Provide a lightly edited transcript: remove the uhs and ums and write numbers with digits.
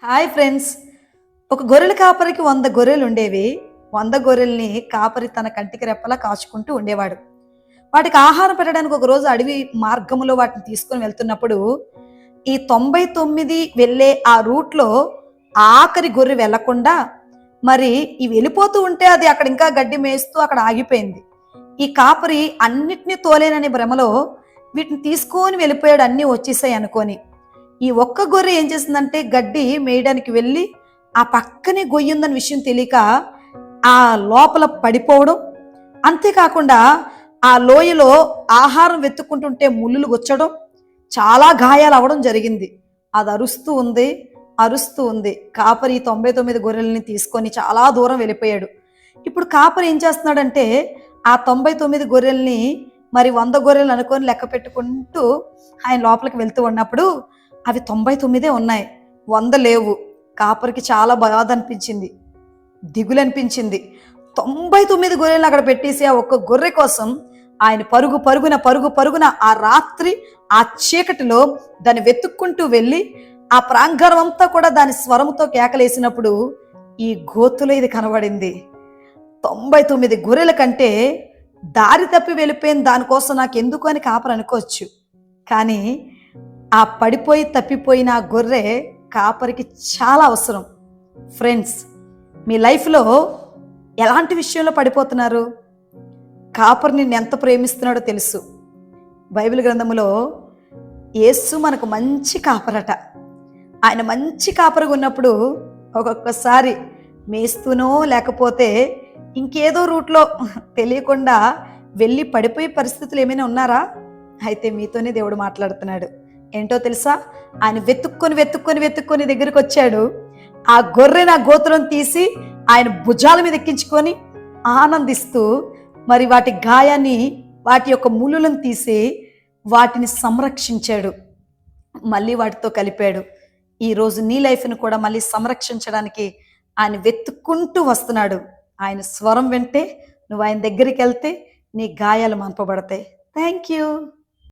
Hi friends. ఒక గొర్రెల కాపరికి 100 గొర్రెలు ఉండేవి. 100 గొర్రెల్ని కాపరి తన కంటికి రెప్పలా కాచుకుంటూ ఉండేవాడు. వాటికి ఆహారం పెట్టడానికి ఒక రోజు అడవి మార్గంలో వాటిని తీసుకొని వెళ్తున్నప్పుడు ఈ 99 వెళ్ళే ఆ రూట్లో ఆఖరి గొర్రె వెళ్లకుండా మరి ఈ వెళ్ళిపోతూ ఉంటే అది అక్కడ ఇంకా గడ్డి మేస్తూ అక్కడ ఆగిపోయింది. ఈ కాపరి అన్నిటినీ తోలేననే భ్రమలో వీటిని తీసుకొని వెళ్ళిపోయాడు, అన్నీ వచ్చేసాయి అనుకొని. ఈ ఒక్క గొర్రె ఏం చేసిందంటే గడ్డి మేయడానికి వెళ్ళి ఆ పక్కనే గొయ్యి ఉందన్న విషయం తెలియక ఆ లోపల పడిపోవడం, అంతేకాకుండా ఆ లోయలో ఆహారం వెతుక్కుంటుంటే ముళ్ళులు గుచ్చడం, చాలా గాయాలు అవ్వడం జరిగింది. అది అరుస్తూ ఉంది, అరుస్తూ ఉంది. కాపరి 99 గొర్రెల్ని తీసుకొని చాలా దూరం వెళ్ళిపోయాడు. ఇప్పుడు కాపరి ఏం చేస్తున్నాడంటే ఆ 99 గొర్రెల్ని మరి 100 గొర్రెలు అనుకొని లెక్క పెట్టుకుంటూ ఆయన లోపలికి వెళ్తూ ఉన్నప్పుడు అవి 99 ఉన్నాయి, 100 లేవు. కాపరికి చాలా బాధ అనిపించింది, దిగులు అనిపించింది. 99 గొర్రెలను అక్కడ పెట్టేసి ఆ ఒక్క గొర్రె కోసం ఆయన పరుగు పరుగున ఆ రాత్రి ఆ చీకటిలో దాన్ని వెతుక్కుంటూ వెళ్ళి ఆ ప్రాంగణం అంతా కూడా దాని స్వరంతో కేకలేసినప్పుడు ఈ గోతులో ఇది కనబడింది. 99 గొర్రెల కంటే దారి తప్పి వెళ్ళిపోయిన దానికోసం నాకు ఎందుకు అని కాపరి అనుకోవచ్చు. కానీ ఆ పడిపోయి తప్పిపోయిన ఆ గొర్రె కాపరికి చాలా అవసరం. ఫ్రెండ్స్, మీ లైఫ్లో ఎలాంటి విషయంలో పడిపోతున్నారు? కాపరి నిన్ను ఎంత ప్రేమిస్తున్నాడో తెలుసు. బైబిల్ గ్రంథములో యేసు మనకు మంచి కాపరట. ఆయన మంచి కాపరిగా ఉన్నప్పుడు ఒక్కొక్కసారి మేస్తూనో లేకపోతే ఇంకేదో రూట్లో తెలియకుండా వెళ్ళి పడిపోయే పరిస్థితులు ఏమైనా ఉన్నారా? అయితే మీతోనే దేవుడు మాట్లాడుతున్నాడు. ఏంటో తెలుసా? ఆయన వెతుక్కొని దగ్గరికి వచ్చాడు. ఆ గొర్రె నా గోత్రం తీసి ఆయన భుజాల మీద ఎక్కించుకొని ఆనందిస్తూ మరి వాటి గాయాన్ని, వాటి యొక్క ముళ్ళులను తీసి వాటిని సంరక్షించాడు, మళ్ళీ వాటితో కలిపాడు. ఈరోజు నీ లైఫ్ను కూడా మళ్ళీ సంరక్షించడానికి ఆయన వెతుక్కుంటూ వస్తున్నాడు. ఆయన స్వరం వింటే, నువ్వు ఆయన దగ్గరికి వెళ్తే నీ గాయాలు మంపబడతాయి. Thank you.